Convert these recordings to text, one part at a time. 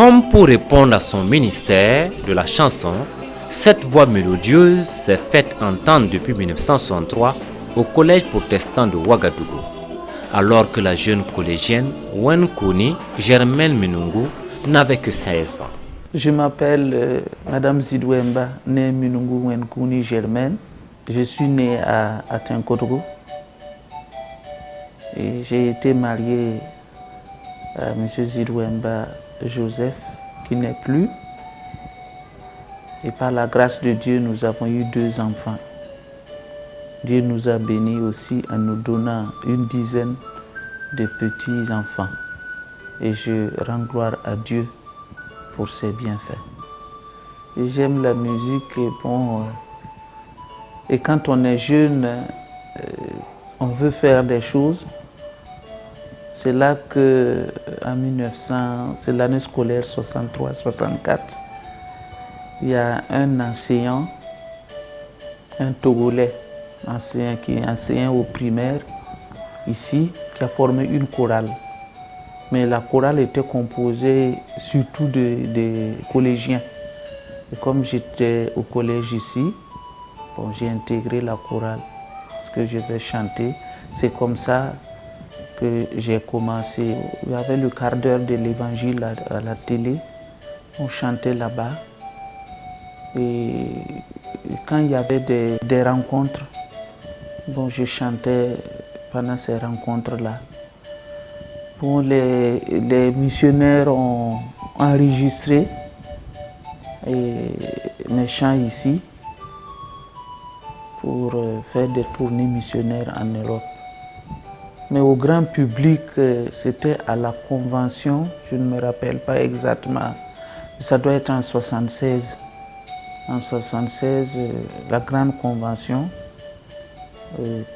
Comme pour répondre à son ministère de la chanson, cette voix mélodieuse s'est faite entendre depuis 1963 au collège protestant de Ouagadougou, alors que la jeune collégienne Wenkouni Germaine Minungu n'avait que 16 ans. Je m'appelle Madame Zidouemba, née Minungu Wenkouni Germaine. Je suis née à Tinkodro et j'ai été mariée à M. Zidouemba Joseph, qui n'est plus. Et par la grâce de Dieu, nous avons eu 2 enfants. Dieu nous a bénis aussi en nous donnant une dizaine de petits-enfants. Et je rends gloire à Dieu pour ses bienfaits. Et j'aime la musique et quand on est jeune, on veut faire des choses. C'est là que, en 1900, c'est l'année scolaire 63-64, il y a un enseignant, un Togolais, enseignant qui est enseignant au primaire, ici, qui a formé une chorale. Mais la chorale était composée surtout de collégiens. Et comme j'étais au collège ici, j'ai intégré la chorale parce que je vais chanter. C'est comme ça que j'ai commencé. Il y avait le quart d'heure de l'évangile à la télé. On chantait là-bas. Et quand il y avait des rencontres, je chantais pendant ces rencontres-là. Les missionnaires ont enregistré mes chants ici pour faire des tournées missionnaires en Europe. Mais au grand public, c'était à la convention, je ne me rappelle pas exactement, ça doit être en 1976. En 1976, la grande convention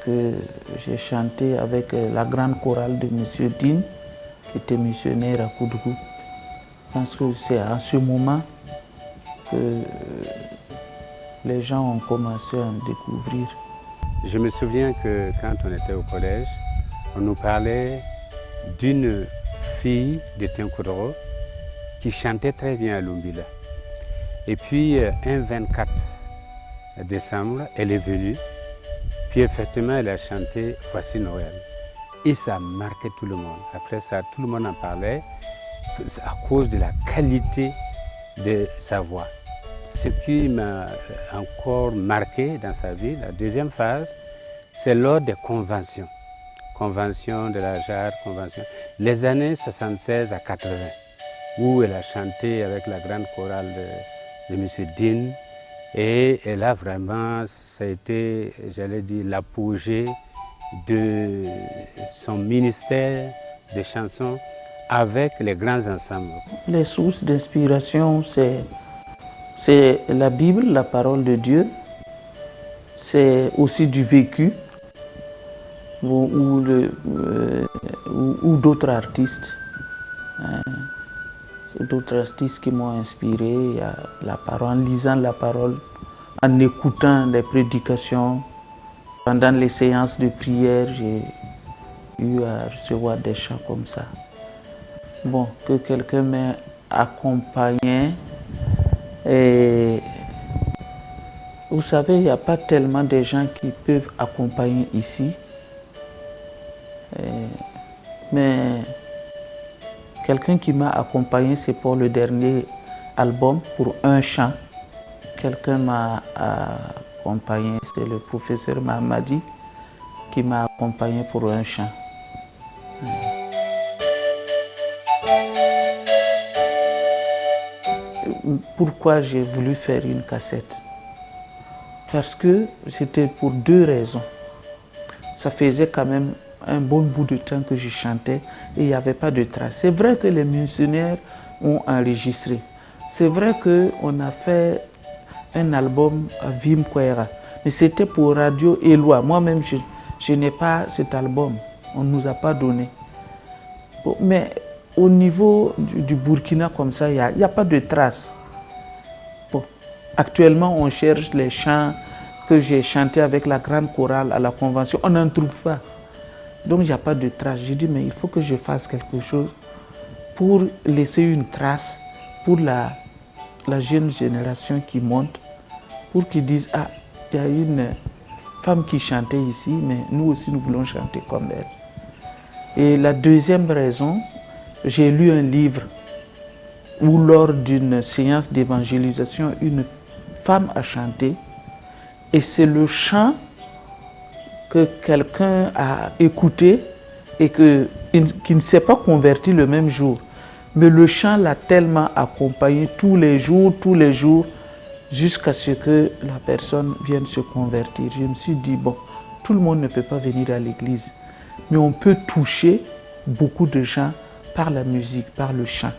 que j'ai chanté avec la grande chorale de M. Din, qui était missionnaire à Koudou. Je pense que c'est à ce moment que les gens ont commencé à en découvrir. Je me souviens que quand on était au collège, on nous parlait d'une fille de Tinkodro qui chantait très bien à Lumbila. Et puis, un 24 décembre, elle est venue. Puis effectivement, elle a chanté « Voici Noël ». Et ça a marqué tout le monde. Après ça, tout le monde en parlait à cause de la qualité de sa voix. Ce qui m'a encore marqué dans sa vie, la deuxième phase, c'est lors des conventions. Convention de la JAR, convention. Les années 76 à 80, où elle a chanté avec la grande chorale de M. Din. Et là, vraiment, ça a été, j'allais dire, l'apogée de son ministère de chansons avec les grands ensembles. Les sources d'inspiration, c'est la Bible, la parole de Dieu. C'est aussi du vécu ou d'autres artistes. C'est d'autres artistes qui m'ont inspiré. Il y a la parole, en lisant la parole, en écoutant les prédications. Pendant les séances de prière, j'ai eu à recevoir des chants comme ça. Que quelqu'un m'ait accompagné. Et vous savez, il n'y a pas tellement de gens qui peuvent accompagner ici. Mais quelqu'un qui m'a accompagné, c'est pour le dernier album, pour un chant. Quelqu'un m'a accompagné, c'est le professeur Mahamadi qui m'a accompagné pour un chant. Pourquoi j'ai voulu faire une cassette? Parce que c'était pour 2 raisons. Ça faisait quand même un bon bout de temps que je chantais et il n'y avait pas de traces. C'est vrai que les missionnaires ont enregistré. C'est vrai qu'on a fait un album à Vim Kwera, mais c'était pour Radio Eloi. Moi-même, je n'ai pas cet album. On ne nous a pas donné. Mais au niveau du Burkina, comme ça, il n'y a pas de traces. Actuellement, on cherche les chants que j'ai chantés avec la grande chorale à la convention. On n'en trouve pas. Donc, il n'y a pas de traces. J'ai dit, mais il faut que je fasse quelque chose pour laisser une trace pour la jeune génération qui monte, pour qu'ils disent, ah, il y a une femme qui chantait ici, mais nous aussi nous voulons chanter comme elle. Et la deuxième raison, j'ai lu un livre où lors d'une séance d'évangélisation, une femme a chanté, et c'est le chant que quelqu'un a écouté et qui ne s'est pas converti le même jour. Mais le chant l'a tellement accompagné tous les jours, jusqu'à ce que la personne vienne se convertir. Je me suis dit, bon, tout le monde ne peut pas venir à l'église, mais on peut toucher beaucoup de gens par la musique, par le chant.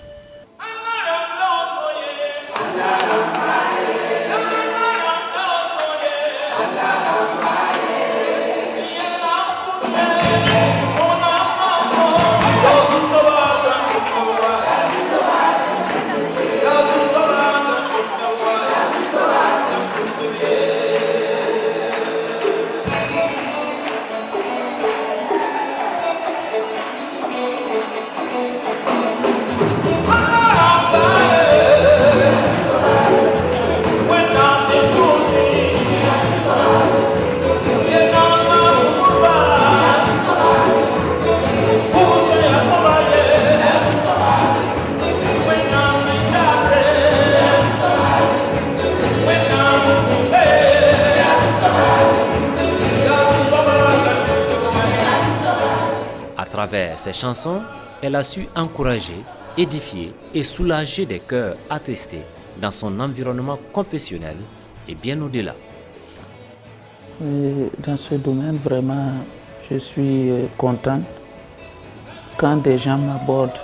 À travers ses chansons, elle a su encourager, édifier et soulager des cœurs attestés dans son environnement confessionnel et bien au-delà. Dans ce domaine, vraiment, je suis content quand des gens m'abordent,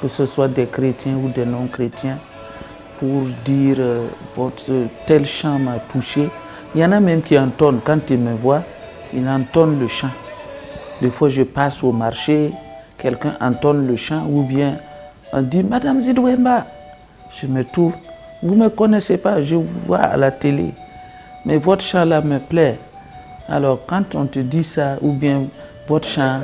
que ce soit des chrétiens ou des non-chrétiens, pour dire tel chant m'a touché. Il y en a même qui entonnent, quand ils me voient, ils entonnent le chant. Des fois, je passe au marché, quelqu'un entonne le chant, ou bien on dit « Madame Zidouemba ». Je me tourne, vous ne me connaissez pas, je vous vois à la télé, mais votre chant là me plaît. Alors quand on te dit ça, ou bien votre chant,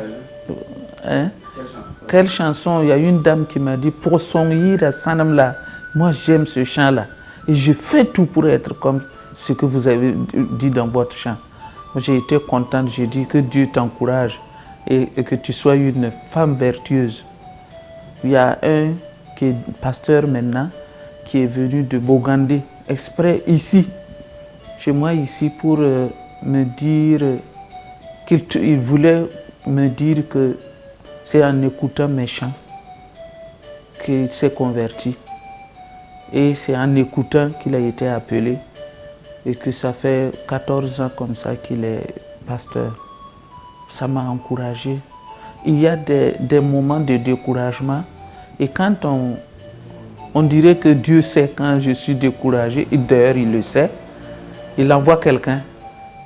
quelle chanson? Il y a une dame qui m'a dit « Prosongir Sanam là ». Moi j'aime ce chant là, et je fais tout pour être comme ce que vous avez dit dans votre chant. J'ai été contente, j'ai dit que Dieu t'encourage et que tu sois une femme vertueuse. Il y a un qui est pasteur maintenant, qui est venu de Bogandé, exprès ici, chez moi ici, pour me dire qu'il voulait me dire que c'est en écoutant mes chants qu'il s'est converti. Et c'est en écoutant qu'il a été appelé. Et que ça fait 14 ans comme ça qu'il est pasteur. Ça m'a encouragé. Il y a des moments de découragement. Et quand on dirait que Dieu sait quand je suis découragé, et d'ailleurs il le sait, il envoie quelqu'un.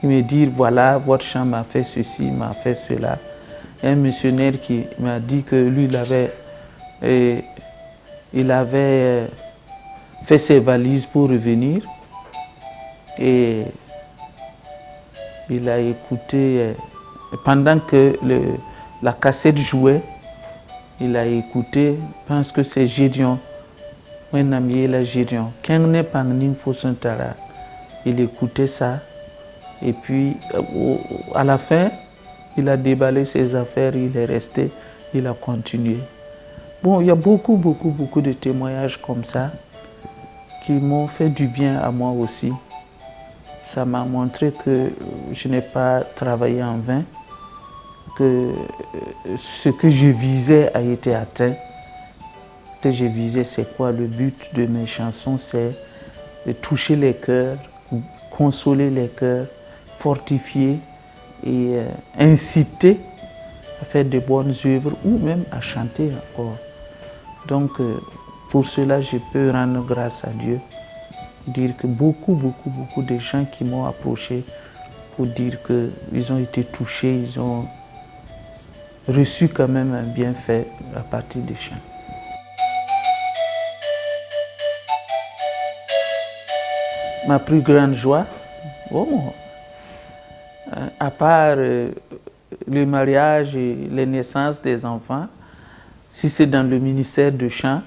Il me dit, voilà, votre chant m'a fait ceci, m'a fait cela. Un missionnaire qui m'a dit que lui, il avait fait ses valises pour revenir. Et il a écouté, pendant que la cassette jouait, il a écouté, je pense que c'est Gédion, un ami la Gédion, il écoutait ça, et puis à la fin, il a déballé ses affaires, il est resté, il a continué. Bon, il y a beaucoup de témoignages comme ça qui m'ont fait du bien à moi aussi. Ça m'a montré que je n'ai pas travaillé en vain, que ce que je visais a été atteint. Ce que je visais, c'est quoi? Le but de mes chansons, c'est de toucher les cœurs, consoler les cœurs, fortifier et inciter à faire de bonnes œuvres ou même à chanter encore. Donc, pour cela, je peux rendre grâce à Dieu. Dire que beaucoup de gens qui m'ont approché pour dire qu'ils ont été touchés, ils ont reçu quand même un bienfait à partir des chants. Ma plus grande joie, à part le mariage et les naissances des enfants, si c'est dans le ministère de chant,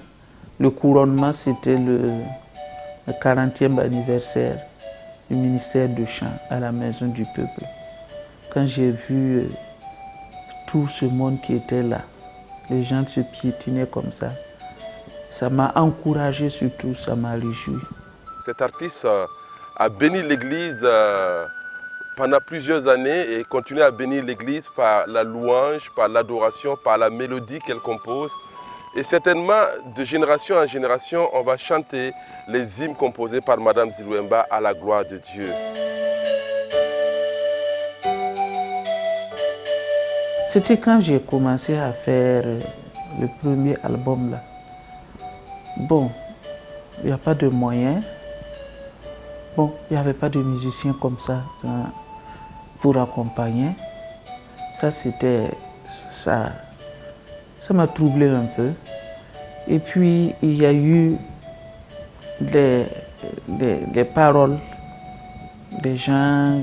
Le couronnement, c'était le 40e anniversaire du ministère du Chant à la Maison du Peuple. Quand j'ai vu tout ce monde qui était là, les gens se piétinaient comme ça m'a encouragé, surtout ça m'a réjoui. Cet artiste a béni l'Église pendant plusieurs années et continue à bénir l'Église par la louange, par l'adoration, par la mélodie qu'elle compose. Et certainement, de génération en génération, on va chanter les hymnes composés par Madame Zilouemba à la gloire de Dieu. C'était quand j'ai commencé à faire le premier album là. Bon, il n'y a pas de moyens. Bon, il n'y avait pas de musiciens comme ça pour accompagner. Ça, c'était ça. Ça m'a troublé un peu. Et puis, il y a eu des paroles des gens.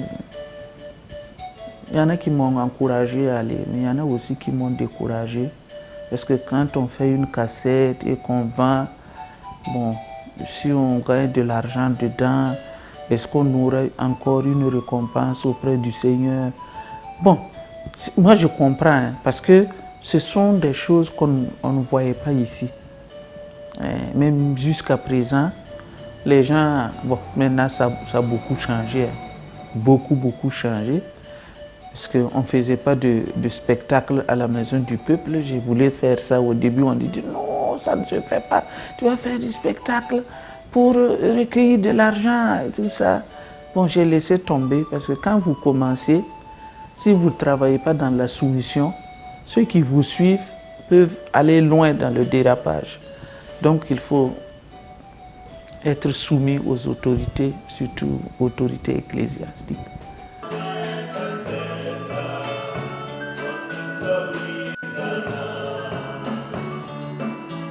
Il y en a qui m'ont encouragé à aller, mais il y en a aussi qui m'ont découragé. Parce que quand on fait une cassette et qu'on vend, bon, si on gagne de l'argent dedans, est-ce qu'on aurait encore une récompense auprès du Seigneur? Bon, moi je comprends, hein, parce que ce sont des choses qu'on ne voyait pas ici. Même jusqu'à présent, les gens, bon, maintenant ça a beaucoup changé, beaucoup changé. Parce qu'on ne faisait pas de spectacle à la Maison du Peuple. Je voulais faire ça au début, on dit non, ça ne se fait pas. Tu vas faire du spectacle pour recueillir de l'argent et tout ça. Bon, j'ai laissé tomber parce que quand vous commencez, si vous ne travaillez pas dans la soumission, ceux qui vous suivent peuvent aller loin dans le dérapage. Donc il faut être soumis aux autorités, surtout aux autorités ecclésiastiques.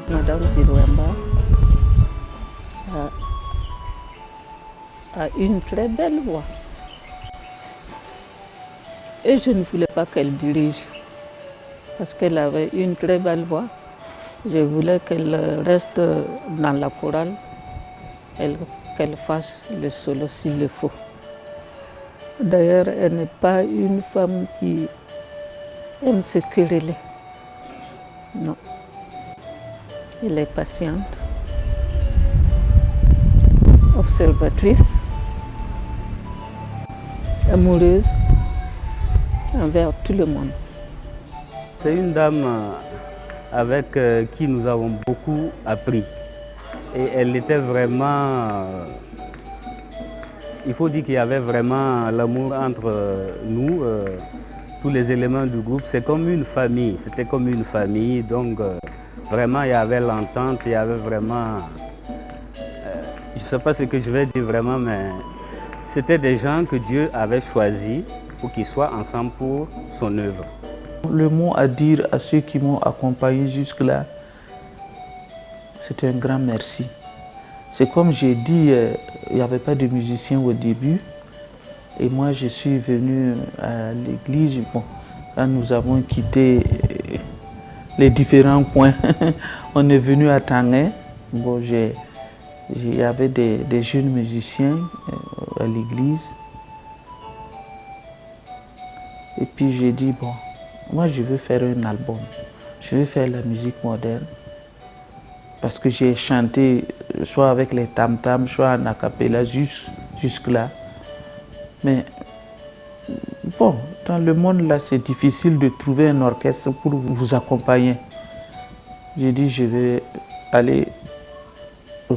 Madame Zilouemba a une très belle voix. Et je ne voulais pas qu'elle dirige, parce qu'elle avait une très belle voix. Je voulais qu'elle reste dans la chorale, qu'elle fasse le solo s'il le faut. D'ailleurs, elle n'est pas une femme qui aime se quereller. Non. Elle est patiente, observatrice, amoureuse envers tout le monde. C'est une dame avec qui nous avons beaucoup appris. Et elle était vraiment... il faut dire qu'il y avait vraiment l'amour entre nous, tous les éléments du groupe. C'est comme une famille, c'était comme une famille. Donc vraiment, il y avait l'entente, il y avait vraiment... je ne sais pas ce que je vais dire vraiment, mais c'était des gens que Dieu avait choisis pour qu'ils soient ensemble pour son œuvre. Le mot à dire à ceux qui m'ont accompagné jusque-là, c'est un grand merci. C'est comme j'ai dit, il n'y avait pas de musiciens au début. Et moi, je suis venu à l'église. Bon, quand nous avons quitté les différents coins, on est venu à Tanguay. Bon, il y avait des jeunes musiciens à l'église. Et puis j'ai dit, bon, moi je veux faire un album. Je veux faire la musique moderne. Parce que j'ai chanté soit avec les tam-tams, soit en a cappella jusque-là. Mais bon, dans le monde là, c'est difficile de trouver un orchestre pour vous accompagner. J'ai dit, je vais aller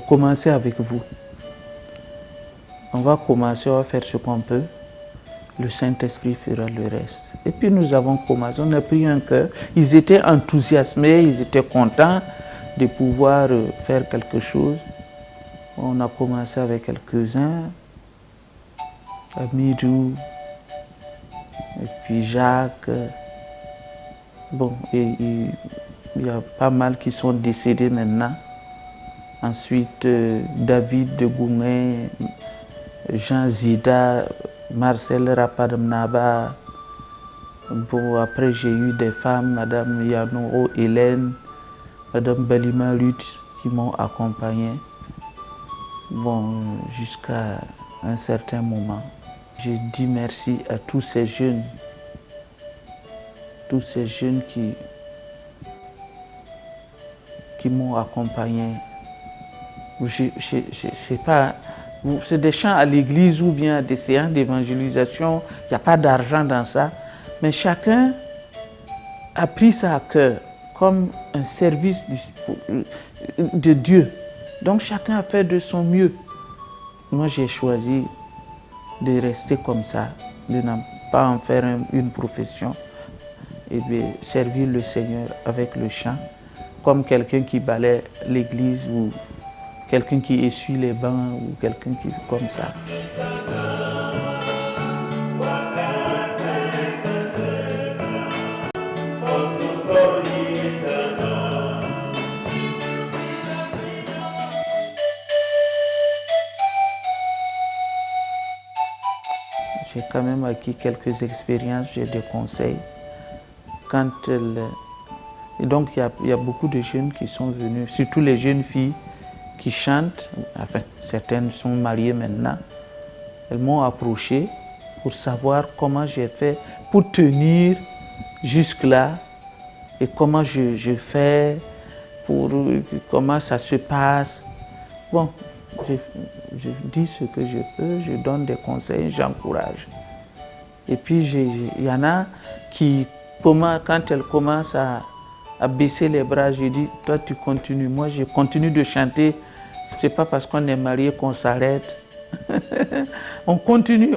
commencer avec vous. On va commencer, on va faire ce qu'on peut. Le Saint-Esprit fera le reste. Et puis nous avons commencé, on a pris un cœur. Ils étaient enthousiasmés, ils étaient contents de pouvoir faire quelque chose. On a commencé avec quelques-uns, Amidou, et puis Jacques. Bon, et il y a pas mal qui sont décédés maintenant. Ensuite, David de Goumé, Jean Zida, Marcel Rapadmnaba. Bon, après j'ai eu des femmes, Madame Yano Hélène, Madame Balima Luth. qui m'ont accompagné jusqu'à un certain moment. Je dis merci à tous ces jeunes qui m'ont accompagné. C'est des chants à l'église ou bien des séances d'évangélisation, il n'y a pas d'argent dans ça, mais chacun a pris ça à cœur comme un service de Dieu. Donc chacun a fait de son mieux. Moi j'ai choisi de rester comme ça, de ne pas en faire une profession et de servir le Seigneur avec le chant, comme quelqu'un qui balaie l'église ou quelqu'un qui essuie les bancs ou quelqu'un qui comme ça. J'ai quand même acquis quelques expériences, j'ai des conseils. Et donc il y a beaucoup de jeunes qui sont venus, surtout les jeunes filles qui chantent, enfin certaines sont mariées maintenant. Elles m'ont approché pour savoir comment j'ai fait pour tenir jusque-là et comment je fais, comment ça se passe. Bon, je dis ce que je peux, je donne des conseils, j'encourage. Et puis il y en a qui, quand elles commencent à baisser les bras, je dis, toi tu continues, moi je continue de chanter. Ce n'est pas parce qu'on est marié qu'on s'arrête. On continue.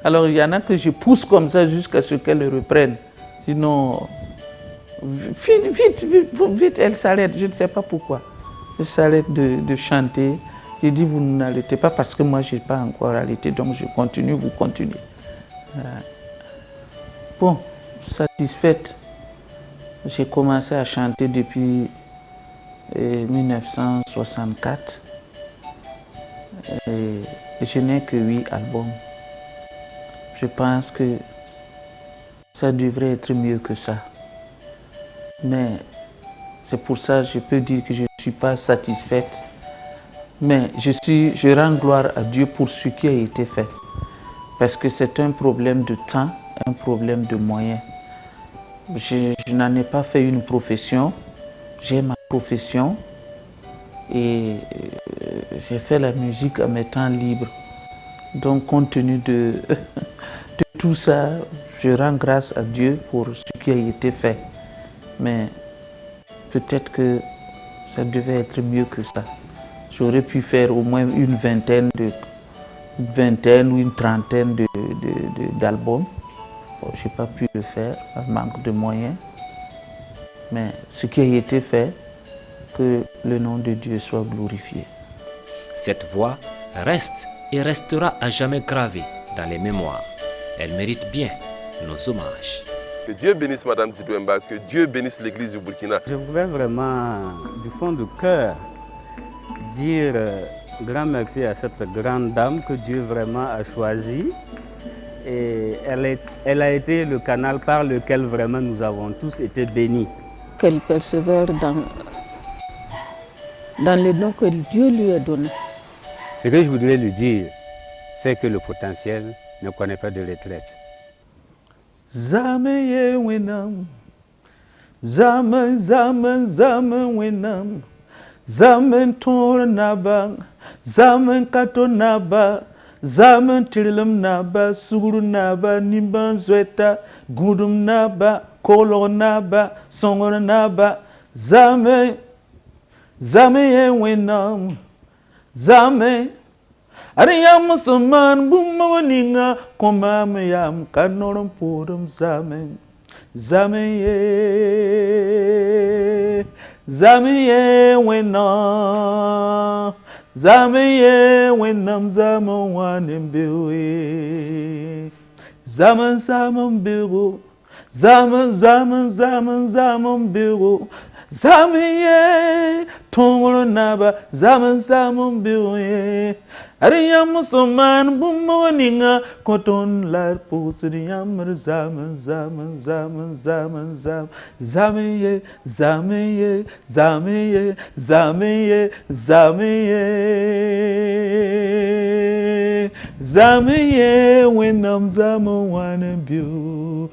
Alors il y en a que je pousse comme ça jusqu'à ce qu'elles reprennent. Sinon, vite, elles s'arrêtent, je ne sais pas pourquoi. Elles s'arrêtent de chanter. Je dis, vous n'arrêtez pas parce que moi je n'ai pas encore arrêté, donc je continue, vous continuez. Bon, satisfaite, j'ai commencé à chanter depuis 1964 et je n'ai que 8 albums. Je pense que ça devrait être mieux que ça. Mais c'est pour ça que je peux dire que je ne suis pas satisfaite. Mais je rends gloire à Dieu pour ce qui a été fait. Parce que c'est un problème de temps, un problème de moyens. Je n'en ai pas fait une profession. J'ai ma profession et j'ai fait la musique à mes temps libres. Donc compte tenu de tout ça, je rends grâce à Dieu pour ce qui a été fait. Mais peut-être que ça devait être mieux que ça. J'aurais pu faire au moins une vingtaine ou une trentaine d'albums. Bon, je n'ai pas pu le faire par manque de moyens. Mais ce qui a été fait, que le nom de Dieu soit glorifié. Cette voix reste et restera à jamais gravée dans les mémoires. Elle mérite bien nos hommages. Que Dieu bénisse Madame Zipemba, que Dieu bénisse l'église du Burkina. Je voudrais vraiment, du fond du cœur, dire grand merci à cette grande dame que Dieu vraiment a choisie. Et elle a été le canal par lequel vraiment nous avons tous été bénis. Qu'elle persévère dans le don que Dieu lui a donné. Ce que je voudrais lui dire, c'est que le potentiel ne connaît pas de retraite. Zame wenam, zame wenam, zame tornaba, zame katonaba, zame tirilam naba, suguru naba, nimban zweta, gudum naba, kolo naba, songor naba, zame wenam, zame. Ariyam musulman bummawaninga komamyam kanoram purum zame wenam zaman wanim biwi zaman biru zaman biru zame tongro naba zaman biwi Ariya musulman bumoninga koton lar pusriyam zaman zaman zaman zaman zaman zamiye zamiye zamiye zamiye zamiye zamiye when I'm zaman one and zamiye